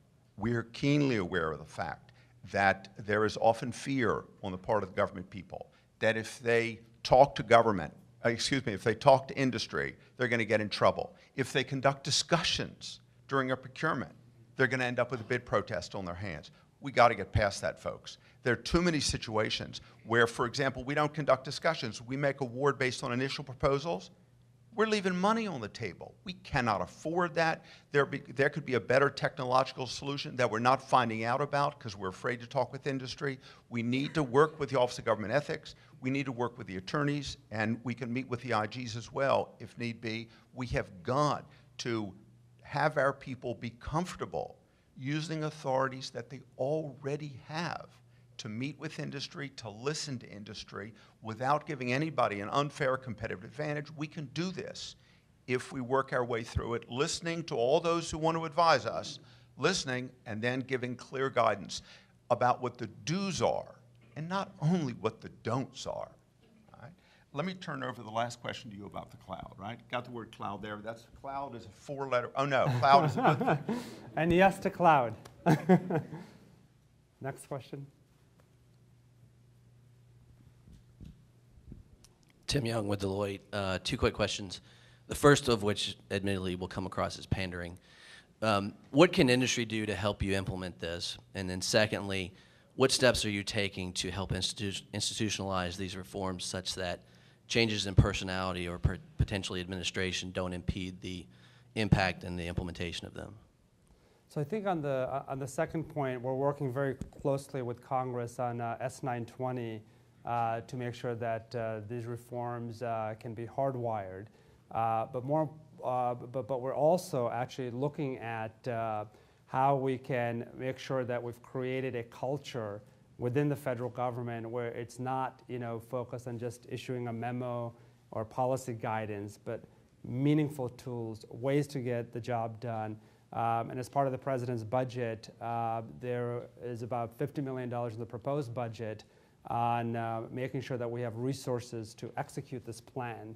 we're keenly aware of the fact that there is often fear on the part of the government people that if they talk to government, if they talk to industry, they're going to get in trouble. If they conduct discussions during a procurement, they're going to end up with a bid protest on their hands. We got to get past that, folks. There are too many situations where, for example, we don't conduct discussions. We make award based on initial proposals. We're leaving money on the table. We cannot afford that. There could be a better technological solution that we're not finding out about because we're afraid to talk with industry. We need to work with the Office of Government Ethics. We need to work with the attorneys, and we can meet with the IGs as well if need be. We have got to have our people be comfortable using authorities that they already have to meet with industry, to listen to industry without giving anybody an unfair competitive advantage. We can do this if we work our way through it, listening to all those who want to advise us, listening and then giving clear guidance about what the do's are and not only what the don'ts are. All right? Let me turn over the last question to you about the cloud, right? Got the word cloud there. That's cloud is a four-letter, oh no, cloud is a good thing. And yes to cloud. Next question. Tim Young with Deloitte. Two quick questions. The first of which, admittedly, will come across as pandering. What can industry do to help you implement this? And then secondly, what steps are you taking to help institutionalize these reforms such that changes in personality or potentially administration don't impede the impact and the implementation of them? So I think on the second point, we're working very closely with Congress on S920 to make sure that these reforms can be hardwired. But we're also actually looking at how we can make sure that we've created a culture within the federal government where it's not, focused on just issuing a memo or policy guidance, but meaningful tools, ways to get the job done. And as part of the president's budget, there is about $50 million in the proposed budget on making sure that we have resources to execute this plan.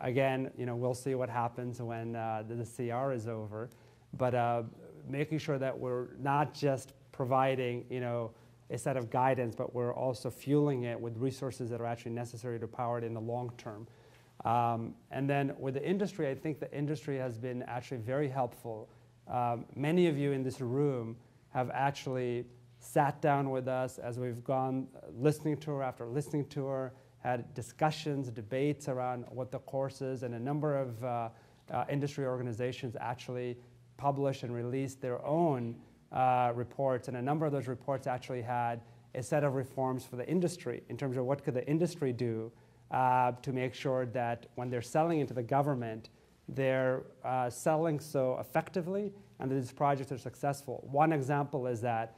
Again, we'll see what happens when the CR is over, but making sure that we're not just providing, a set of guidance, but we're also fueling it with resources that are actually necessary to power it in the long term. And then with the industry, I think the industry has been actually very helpful. Many of you in this room have actually sat down with us as we've gone listening to her after listening to her, had discussions, debates around what the course is, and a number of industry organizations actually published and released their own reports, and a number of those reports actually had a set of reforms for the industry in terms of what could the industry do to make sure that when they're selling into the government, they're selling so effectively and that these projects are successful. One example is that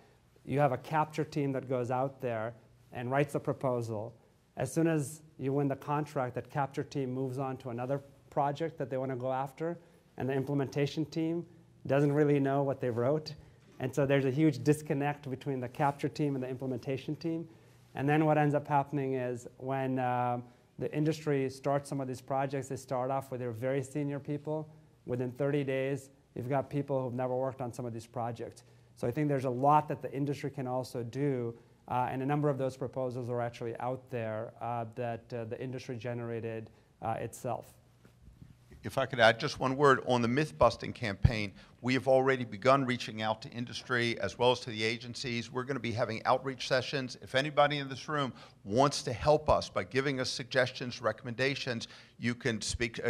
you have a capture team that goes out there and writes a proposal. As soon as you win the contract, that capture team moves on to another project that they want to go after, and the implementation team doesn't really know what they wrote. And so there's a huge disconnect between the capture team and the implementation team. And then what ends up happening is when the industry starts some of these projects, they start off with their very senior people. Within 30 days, you've got people who've never worked on some of these projects. So I think there's a lot that the industry can also do, and a number of those proposals are actually out there that the industry generated itself. If I could add just one word on the myth-busting campaign, we have already begun reaching out to industry as well as to the agencies. We're going to be having outreach sessions. If anybody in this room wants to help us by giving us suggestions, recommendations, you can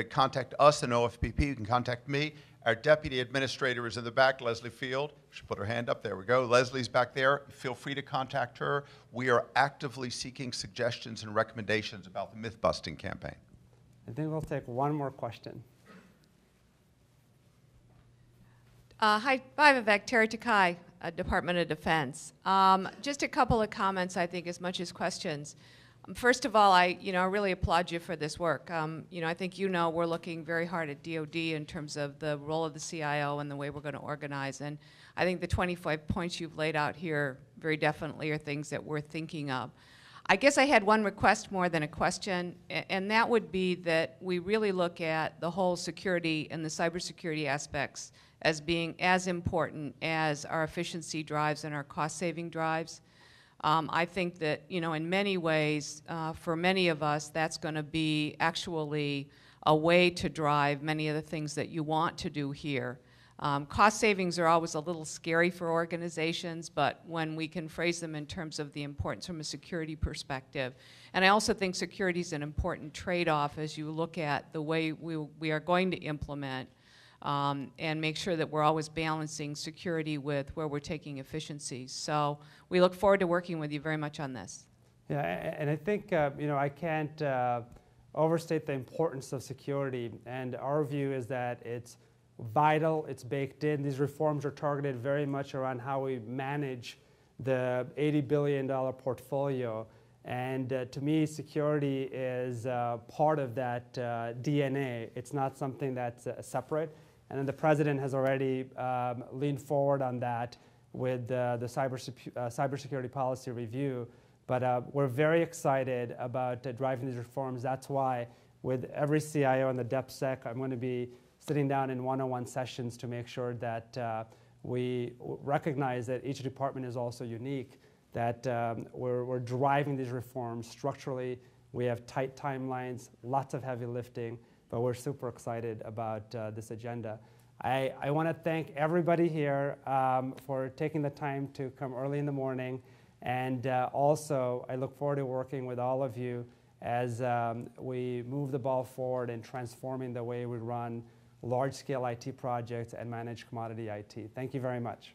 contact us in OFPP. You can contact me. Our deputy administrator is in the back, Leslie Field. She put her hand up. There we go. Leslie's back there. Feel free to contact her. We are actively seeking suggestions and recommendations about the myth-busting campaign. I think we'll take one more question. Hi, Vivek, Terry Takai. Department of Defense. Just a couple of comments, I think, as much as questions. First of all, I really applaud you for this work. I think we're looking very hard at DoD in terms of the role of the CIO and the way we're going to organize. And I think the 25 points you've laid out here very definitely are things that we're thinking of. I guess I had one request more than a question, and that would be that we really look at the whole security and the cybersecurity aspects as being as important as our efficiency drives and our cost-saving drives. I think that, in many ways, for many of us, that's going to be actually a way to drive many of the things that you want to do here. Cost savings are always a little scary for organizations, but when we can phrase them in terms of the importance from a security perspective. And I also think security is an important trade-off as you look at the way we are going to implement and make sure that we're always balancing security with where we're taking efficiencies. So we look forward to working with you very much on this. Yeah, and I think, I can't overstate the importance of security. And our view is that it's vital, it's baked in. These reforms are targeted very much around how we manage the $80 billion portfolio. And to me, security is part of that DNA. It's not something that's separate. And then the president has already leaned forward on that with the cybersecurity policy review. But we're very excited about driving these reforms. That's why with every CIO in the DepSec, I'm going to be sitting down in one-on-one sessions to make sure that we recognize that each department is also unique, that we're driving these reforms structurally. We have tight timelines, lots of heavy lifting, but we're super excited about this agenda. I want to thank everybody here for taking the time to come early in the morning. And also, I look forward to working with all of you as we move the ball forward in transforming the way we run large-scale IT projects and manage commodity IT. Thank you very much.